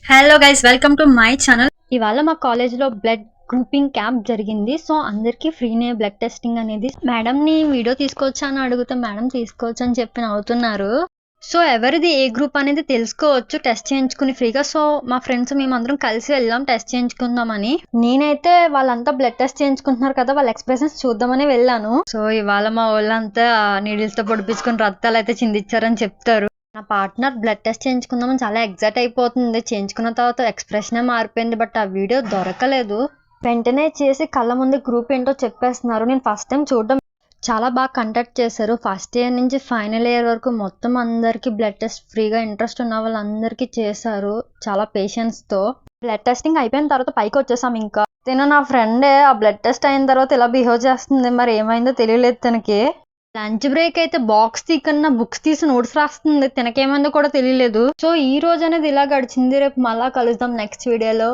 Hello guys, welcome to my channel. ఇవాళ మా కాలేజ్లో బ్లడ్ గ్రూపింగ్ క్యాంప్ జరిగింది. సో అందరికీ ఫ్రీనే బ్లడ్ టెస్టింగ్ అనేది. మేడంని వీడియో తీసుకోవచ్చా అని అడిగితే మేడం తీసుకోవచ్చు అని చెప్పి నవ్వుతున్నారు. సో ఎవరిది ఏ గ్రూప్ అనేది తెలుసుకోవచ్చు టెస్ట్ చేయించుకుని ఫ్రీగా. సో మా ఫ్రెండ్స్ మేమందరం కలిసి వెళ్ళాం టెస్ట్ చేయించుకుందామని. నేనైతే వాళ్ళంతా బ్లడ్ టెస్ట్ చేయించుకుంటున్నారు కదా, వాళ్ళ ఎక్స్ప్రెషన్స్ చూద్దామని వెళ్ళాను. సో ఇవాళ మా వాళ్ళంతా నీడిల్స్ తో పొడిపించుకుని రక్తాలు అయితే చిందిచ్చారని చెప్తారు. నా పార్ట్నర్ బ్లడ్ టెస్ట్ చేయించుకుందామని చాలా ఎగ్జైట్ అయిపోతుంది. చేయించుకున్న తర్వాత ఎక్స్ప్రెషనే మారిపోయింది. బట్ ఆ వీడియో దొరకలేదు. వెంటనే చేసి కళ్ళ ముందు గ్రూప్ ఏంటో చెప్పేస్తున్నారు. నేను ఫస్ట్ టైం చూడడం చాలా బాగా కండక్ట్ చేశారు. ఫస్ట్ ఇయర్ నుంచి ఫైనల్ ఇయర్ వరకు మొత్తం అందరికీ బ్లడ్ టెస్ట్ ఫ్రీగా ఇంట్రెస్ట్ ఉన్న వాళ్ళందరికీ చేశారు చాలా పేషెన్స్తో. బ్లడ్ టెస్టింగ్ అయిపోయిన తర్వాత పైకి వచ్చేసాం. ఇంకా నా ఫ్రెండే ఆ బ్లడ్ టెస్ట్ అయిన తర్వాత ఇలా బిహేవ్ చేస్తుంది. మరి ఏమైందో తెలియలేదు తనకి. లంచ్ బ్రేక్ అయితే బాక్స్ తీకన్నా బుక్స్ తీసి నోట్స్ రాస్తుంది. తినకేమైందో కూడా తెలియలేదు. సో ఈ రోజు అనేది ఇలా గడిచింది. రేపు మళ్ళా కలుద్దాం నెక్స్ట్ వీడియోలో.